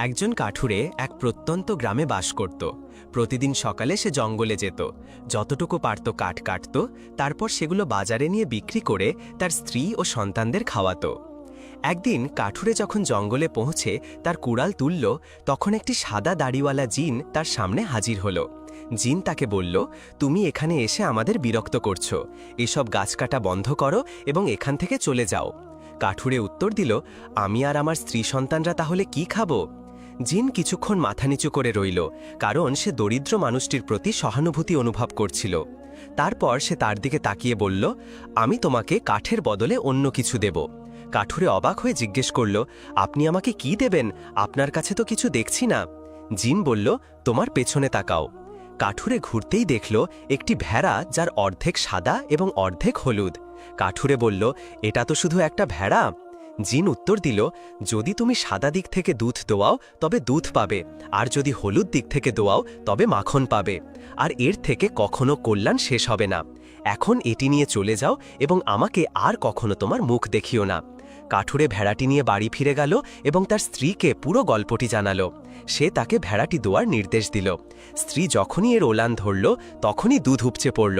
একজন কাঠুরে এক প্রত্যন্ত গ্রামে বাস করত। প্রতিদিন সকালে সে জঙ্গলে যেত, যতটুকু পারত কাঠ কাটত, তারপর সেগুলো বাজারে নিয়ে বিক্রি করে তার স্ত্রী ও সন্তানদের খাওয়াতো। একদিন কাঠুরে যখন জঙ্গলে পৌঁছে তার কুড়াল তুলল, তখন একটি সাদা দাড়িওয়ালা জিন তার সামনে হাজির হলো। জিন তাকে বলল, তুমি এখানে এসে আমাদের বিরক্ত করছো, এসব গাছ কাটা বন্ধ করো এবং এখান থেকে চলে যাও। কাঠুরে উত্তর দিল, আমি আর আমার স্ত্রী সন্তানরা তাহলে কি খাবো? জিন কিছুক্ষণ মাথা নিচু করে রইল, কারণ সে দরিদ্র মানুষটির প্রতি সহানুভূতি অনুভব করছিল। তারপর সে তার দিকে তাকিয়ে বলল, আমি তোমাকে কাঠের বদলে অন্য কিছু দেব। কাঠুরে অবাক হয়ে জিজ্ঞেস করল, আপনি আমাকে কি দেবেন? আপনার কাছে তো কিছু দেখছি না। জিন বলল, তোমার পেছনে তাকাও। কাঠুরে ঘুরতেই দেখল একটি ভেড়া, যার অর্ধেক সাদা এবং অর্ধেক হলুদ। কাঠুরে বলল, এটা তো শুধু একটা ভেড়া। জিন উত্তর দিল, যদি তুমি সাদা দিক থেকে দুধ দোয়াও তবে দুধ পাবে, আর যদি হলুদ দিক থেকে দোয়াও তবে মাখন পাবে, আর এর থেকে কখনো কল্যাণ শেষ হবে না। এখন এটি নিয়ে চলে যাও এবং আমাকে আর কখনো তোমার মুখ দেখিও না। কাঠুরে ভেড়াটি নিয়ে বাড়ি ফিরে গেল এবং তার স্ত্রীকে পুরো গল্পটি জানালো। সে তাকে ভেড়াটি দোয়ার নির্দেশ দিল। স্ত্রী যখনই এর ওলান ধরল, তখনই দুধ উপচে পড়ল।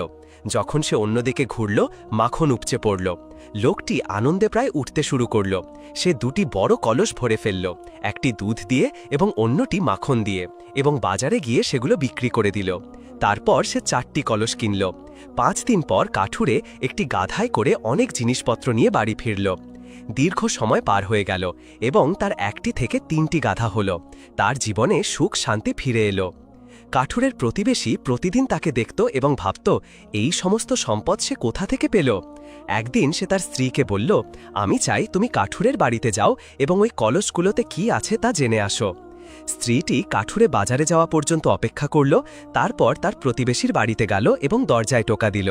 যখন সে অন্যদিকে ঘুরল, মাখন উপচে পড়ল। লোকটি আনন্দে প্রায় উঠতে শুরু করল। সে দুটি বড় কলস ভরে ফেলল, একটি দুধ দিয়ে এবং অন্যটি মাখন দিয়ে, এবং বাজারে গিয়ে সেগুলো বিক্রি করে দিল। তারপর সে 4টি কলস কিনল। 5 দিন পর কাঠুরে একটি গাধায় করে অনেক জিনিসপত্র নিয়ে বাড়ি ফিরল। দীর্ঘ সময় পার হয়ে গেল এবং তার 1টি থেকে 3টি গাধা হল। তার জীবনে সুখ শান্তি ফিরে এলো। কাঠুরের প্রতিবেশী প্রতিদিন তাকে দেখত এবং ভাবত, এই সমস্ত সম্পদ সে কোথা থেকে পেল। একদিন সে তার স্ত্রীকে বলল, আমি চাই তুমি কাঠুরের বাড়িতে যাও এবং ওই কলসগুলোতে কি আছে তা জেনে আসো। স্ত্রীটি কাঠুরে বাজারে যাওয়া পর্যন্ত অপেক্ষা করল। তারপর তার প্রতিবেশীর বাড়িতে গেল এবং দরজায় টোকা দিল।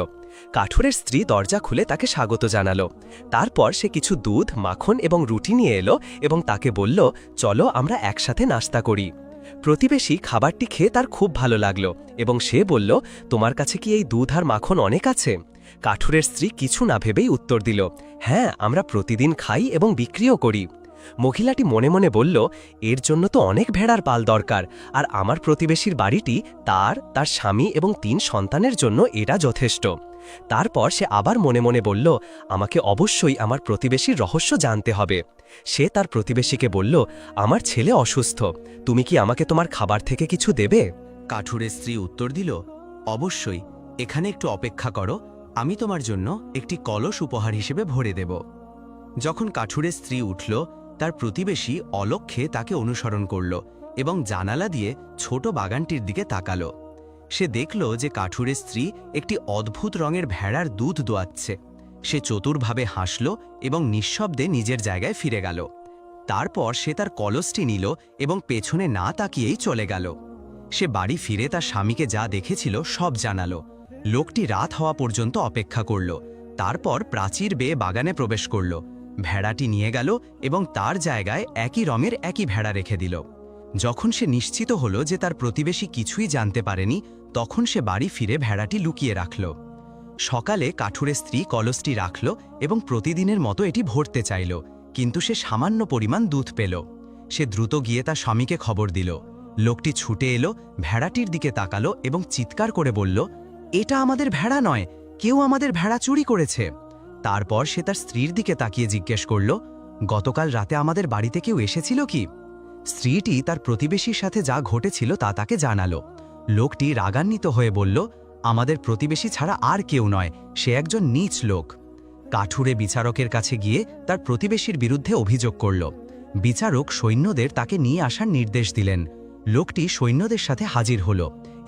কাঠুরের স্ত্রী দরজা খুলে তাকে স্বাগত জানালো। তারপর সে কিছু দুধ, মাখন এবং রুটি নিয়ে এলো এবং তাকে বলল, চলো আমরা একসাথে নাস্তা করি। প্রতিবেশী খাবারটি খেয়ে তার খুব ভালো লাগলো এবং সে বলল, তোমার কাছে কি এই দুধ আর মাখন অনেক আছে? কাঠুরের স্ত্রী কিছু না ভেবেই উত্তর দিল, হ্যাঁ, আমরা প্রতিদিন খাই এবং বিক্রিও করি। মহিলাটি মনে মনে বলল, এর জন্য তো অনেক ভেড়ার পাল দরকার, আর আমার প্রতিবেশীর বাড়িটি তার স্বামী এবং 3 সন্তানের জন্য এটা যথেষ্ট। তারপর সে আবার মনে মনে বলল, আমাকে অবশ্যই আমার প্রতিবেশীর রহস্য জানতে হবে। সে তার প্রতিবেশীকে বলল, আমার ছেলে অসুস্থ, তুমি কি আমাকে তোমার খাবার থেকে কিছু দেবে? কাঠুরের স্ত্রী উত্তর দিল, অবশ্যই, এখানে একটু অপেক্ষা করো, আমি তোমার জন্য একটি কলস উপহার হিসেবে ভরে দেব। যখন কাঠুরের স্ত্রী উঠল, তার প্রতিবেশী অলক্ষ্যে তাকে অনুসরণ করল এবং জানালা দিয়ে ছোট বাগানটির দিকে তাকালো। সে দেখল যে কাঠুরের স্ত্রী একটি অদ্ভুত রঙের ভেড়ার দুধ দোয়াচ্ছে। সে চতুরভাবে হাসল এবং নিঃশব্দে নিজের জায়গায় ফিরে গেল। তারপর সে তার কলসটি নিল এবং পেছনে না তাকিয়েই চলে গেল। সে বাড়ি ফিরে তার স্বামীকে যা দেখেছিল সব জানালো। লোকটি রাত হওয়া পর্যন্ত অপেক্ষা করল, তারপর প্রাচীর বেয়ে বাগানে প্রবেশ করল। ভেড়াটি নিয়ে গেল এবং তার জায়গায় একই রঙের একই ভেড়া রেখে দিল। যখন সে নিশ্চিত হল যে তার প্রতিবেশী কিছুই জানতে পারেনি, তখন সে বাড়ি ফিরে ভেড়াটি লুকিয়ে রাখল। সকালে কাঠুরের স্ত্রী কলসটি রাখল এবং প্রতিদিনের মতো এটি ভরতে চাইল, কিন্তু সে সামান্য পরিমাণ দুধ পেল। সে দ্রুত গিয়ে তার স্বামীকে খবর দিল। লোকটি ছুটে এলো, ভেড়াটির দিকে তাকালো এবং চিৎকার করে বলল, এটা আমাদের ভেড়া নয়, কেউ আমাদের ভেড়া চুরি করেছে। তারপর সে তার স্ত্রীর দিকে তাকিয়ে জিজ্ঞেস করল, গতকাল রাতে আমাদের বাড়িতে কেউ এসেছিল কি? স্ত্রীটি তার প্রতিবেশীর সাথে যা ঘটেছিল তা তাকে জানালো। লোকটি রাগান্বিত হয়ে বলল, আমাদের প্রতিবেশী ছাড়া আর কেউ নয়, সে একজন নীচ লোক। কাঠুরে বিচারকের কাছে গিয়ে তার প্রতিবেশীর বিরুদ্ধে অভিযোগ করল। বিচারক সৈন্যদের তাকে নিয়ে আসার নির্দেশ দিলেন। লোকটি সৈন্যদের সাথে হাজির হল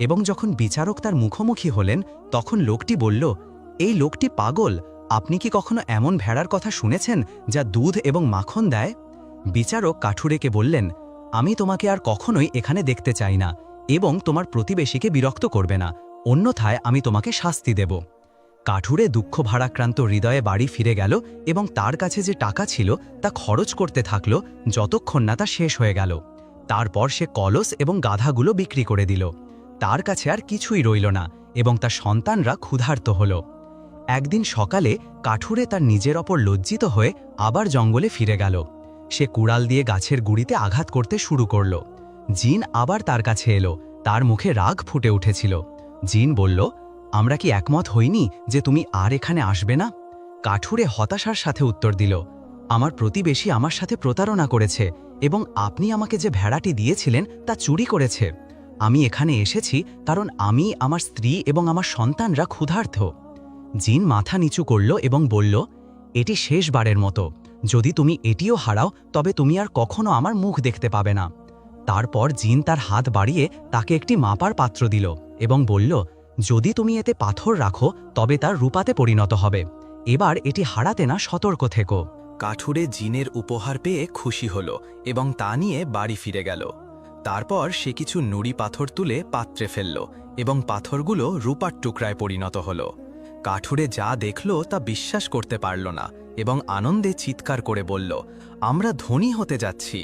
এবং যখন বিচারক তার মুখোমুখি হলেন, তখন লোকটি বলল, এই লোকটি পাগল, আপনি কি কখনো এমন ভেড়ার কথা শুনেছেন যা দুধ এবং মাখন দেয়? বিচারক কাঠুরেকে বললেন, আমি তোমাকে আর কখনোই এখানে দেখতে চাই না এবং তোমার প্রতিবেশীকে বিরক্ত করবে না, অন্যথায় আমি তোমাকে শাস্তি দেব। কাঠুরে দুঃখ ভারাক্রান্ত হৃদয়ে বাড়ি ফিরে গেল এবং তার কাছে যে টাকা ছিল তা খরচ করতে থাকল যতক্ষণ না তা শেষ হয়ে গেল। তারপর সে কলস এবং গাধাগুলো বিক্রি করে দিল। তার কাছে আর কিছুই রইল না এবং তার সন্তানরা ক্ষুধার্ত হল। একদিন সকালে কাঠুরে তার নিজের ওপর লজ্জিত হয়ে আবার জঙ্গলে ফিরে গেল। সে কুড়াল দিয়ে গাছের গুড়িতে আঘাত করতে শুরু করল। জিন আবার তার কাছে এলো, তার মুখে রাগ ফুটে উঠেছিল। জিন বলল, আমরা কি একমত হইনি যে তুমি আর এখানে আসবে না? কাঠুরে হতাশার সাথে উত্তর দিল, আমার প্রতিবেশী আমার সাথে প্রতারণা করেছে এবং আপনি আমাকে যে ভেড়াটি দিয়েছিলেন তা চুরি করেছে। আমি এখানে এসেছি কারণ আমি, আমার স্ত্রী এবং আমার সন্তানরা ক্ষুধার্ত। জিন মাথা নিচু করল এবং বলল, এটি শেষবারের মতো। যদি তুমি এটিও হারাও তবে তুমি আর কখনো আমার মুখ দেখতে পাবে না। তারপর জিন তার হাত বাড়িয়ে তাকে একটি মাপার পাত্র দিল এবং বলল, যদি তুমি এতে পাথর রাখো তবে তার রূপাতে পরিণত হবে। এবার এটি হারাতে না সতর্ক থেকো। কাঠুরে জিনের উপহার পেয়ে খুশি হল এবং তা নিয়ে বাড়ি ফিরে গেল। তারপর সে কিছু নুড়ি পাথর তুলে পাত্রে ফেলল এবং পাথরগুলো রূপার টুকরায় পরিণত হল। কাঠুরে যা দেখল তা বিশ্বাস করতে পারল না এবং আনন্দে চিৎকার করে বলল, আমরা ধনী হতে যাচ্ছি।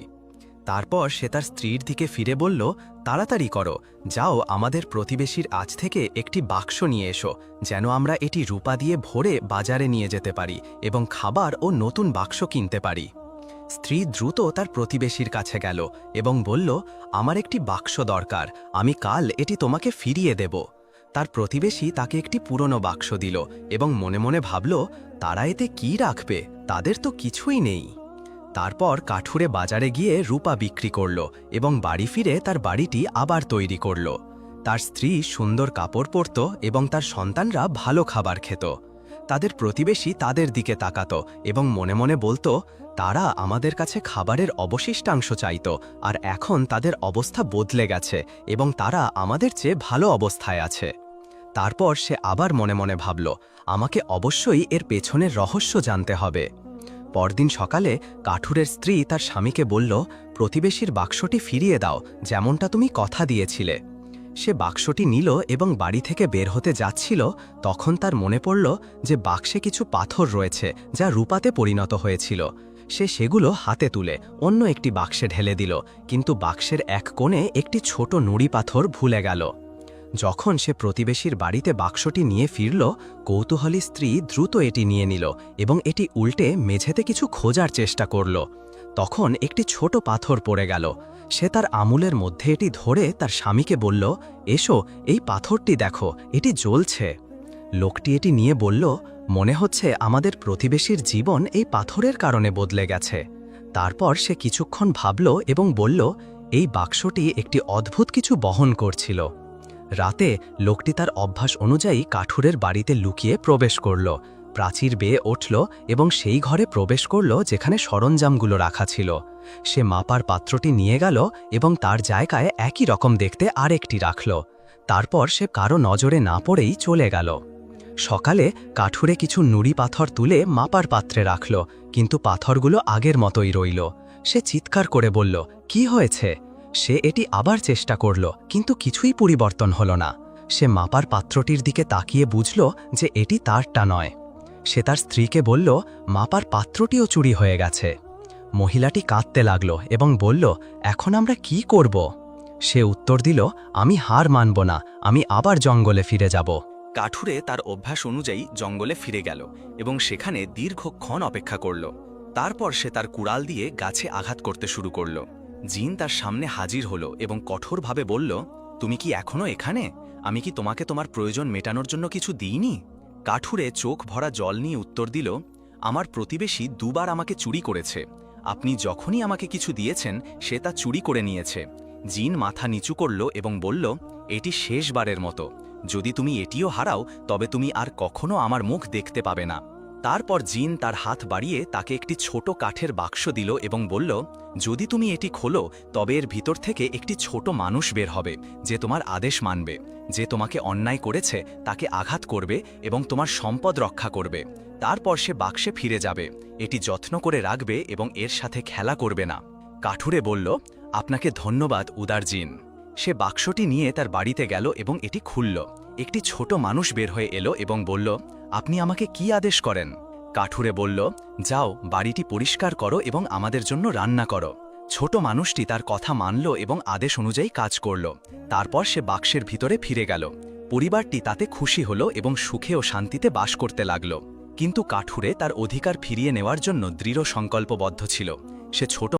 তারপর সে তার স্ত্রীর দিকে ফিরে বলল, তাড়াতাড়ি করো, যাও আমাদের প্রতিবেশীর আজ থেকে একটি বাক্স নিয়ে এসো, যেন আমরা এটি রূপা দিয়ে ভরে বাজারে নিয়ে যেতে পারি এবং খাবার ও নতুন বাক্স কিনতে পারি। স্ত্রী দ্রুত তার প্রতিবেশীর কাছে গেল এবং বলল, আমার একটি বাক্স দরকার, আমি কাল এটি তোমাকে ফিরিয়ে দেব। তার প্রতিবেশী তাকে একটি পুরনো বাক্স দিল এবং মনে মনে ভাবল, তারা এতে কি রাখবে, তাদের তো কিছুই নেই। তারপর কাঠুরে বাজারে গিয়ে রূপা বিক্রি করল এবং বাড়ি ফিরে তার বাড়িটি আবার তৈরি করল। তার স্ত্রী সুন্দর কাপড় পরত এবং তার সন্তানরা ভালো খাবার খেত। তাদের প্রতিবেশী তাদের দিকে তাকাত এবং মনে মনে বলতো, তারা আমাদের কাছে খাবারের অবশিষ্টাংশ চাইত, আর এখন তাদের অবস্থা বদলে গেছে এবং তারা আমাদের চেয়ে ভালো অবস্থায় আছে। তারপর সে আবার মনে মনে ভাবল, আমাকে অবশ্যই এর পেছনের রহস্য জানতে হবে। পরদিন সকালে কাঠুরের স্ত্রী তার স্বামীকে বলল, প্রতিবেশীর বাক্সটি ফিরিয়ে দাও, যেমনটা তুমি কথা দিয়েছিলে। সে বাক্সটি নিল এবং বাড়ি থেকে বের হতে যাচ্ছিল, তখন তার মনে পড়ল যে বাক্সে কিছু পাথর রয়েছে যা রূপাতে পরিণত হয়েছিল। সে সেগুলো হাতে তুলে অন্য একটি বাক্সে ঢেলে দিল, কিন্তু বাক্সের এক কোণে একটি ছোট নুড়ি পাথর ভুলে গেল। যখন সে প্রতিবেশীর বাড়িতে বাক্সটি নিয়ে ফিরল, কৌতূহলী স্ত্রী দ্রুত এটি নিয়ে নিল এবং এটি উল্টে মেঝেতে কিছু খোঁজার চেষ্টা করল। তখন একটি ছোট পাথর পড়ে গেল। সে তার আঙুলের মধ্যে এটি ধরে তার স্বামীকে বলল, এসো, এই পাথরটি দেখো, এটি জ্বলছে। লোকটি এটি নিয়ে বলল, মনে হচ্ছে আমাদের প্রতিবেশীর জীবন এই পাথরের কারণে বদলে গেছে। তারপর সে কিছুক্ষণ ভাবল এবং বলল, এই বাক্সটি একটি অদ্ভুত কিছু বহন করছিল। রাতে লোকটি তার অভ্যাস অনুযায়ী কাঠুরের বাড়িতে লুকিয়ে প্রবেশ করল, প্রাচীর বেয়ে উঠল এবং সেই ঘরে প্রবেশ করল যেখানে সরঞ্জামগুলো রাখা ছিল। সে মাপার পাত্রটি নিয়ে গেল এবং তার জায়গায় একই রকম দেখতে আরেকটি রাখল। তারপর সে কারো নজরে না পড়েই চলে গেল। সকালে কাঠুরে কিছু নুড়ি পাথর তুলে মাপার পাত্রে রাখল, কিন্তু পাথরগুলো আগের মতোই রইল। সে চিৎকার করে বলল, কি হয়েছে? সে এটি আবার চেষ্টা করল, কিন্তু কিছুই পরিবর্তন হল না। সে মাপার পাত্রটির দিকে তাকিয়ে বুঝল যে এটি তারটা নয়। সে তার স্ত্রীকে বলল, মাপার পাত্রটিও চুরি হয়ে গেছে। মহিলাটি কাঁদতে লাগল এবং বলল, এখন আমরা কি করব? সে উত্তর দিল, আমি হার মানব না, আমি আবার জঙ্গলে ফিরে যাব। কাঠুরে তার অভ্যাস অনুযায়ী জঙ্গলে ফিরে গেল এবং সেখানে দীর্ঘক্ষণ অপেক্ষা করল। তারপর সে তার কুড়াল দিয়ে গাছে আঘাত করতে শুরু করল। জিন তার সামনে হাজির হল এবং কঠোরভাবে বলল, তুমি কি এখনো এখানে? আমি কি তোমাকে তোমার প্রয়োজন মেটানোর জন্য কিছু দিইনি? কাঠুরে চোখ ভরা জল নিয়ে উত্তর দিল, আমার প্রতিবেশী দুবার আমাকে চুরি করেছে। আপনি যখনই আমাকে কিছু দিয়েছেন সে তা চুরি করে নিয়েছে। জিন মাথা নিচু করল এবং বলল, এটি শেষবারের মতো। যদি তুমি এটিও হারাও তবে তুমি আর কখনো আমার মুখ দেখতে পাবে না। তারপর জিন তার হাত বাড়িয়ে তাকে একটি ছোট কাঠের বাক্স দিল এবং বলল, যদি তুমি এটি খোলো তবে এর ভিতর থেকে একটি ছোট মানুষ বের হবে যে তোমার আদেশ মানবে, যে তোমাকে অন্যায় করেছে তাকে আঘাত করবে এবং তোমার সম্পদ রক্ষা করবে। তারপর সে বাক্সে ফিরে যাবে, এটি যত্ন করে রাখবে এবং এর সাথে খেলা করবে না। কাঠুরে বলল, আপনাকে ধন্যবাদ উদার জিন। সে বাক্সটি নিয়ে তার বাড়িতে গেল এবং এটি খুলল। একটি ছোট মানুষ বের হয়ে এলো এবং বলল, আপনি আমাকে কি আদেশ করেন? কাঠুরে বলল, যাও, বাড়িটি পরিষ্কার করো এবং আমাদের জন্য রান্না করো। ছোট মানুষটি তার কথা মানল এবং আদেশ অনুযায়ী কাজ করল। তারপর সে বাক্সের ভিতরে ফিরে গেল। পরিবারটি তাতে খুশি হল এবং সুখে ও শান্তিতে বাস করতে লাগল। কিন্তু কাঠুরে তার অধিকার ফিরিয়ে নেওয়ার জন্য দৃঢ় সংকল্পবদ্ধ ছিল। সে ছোট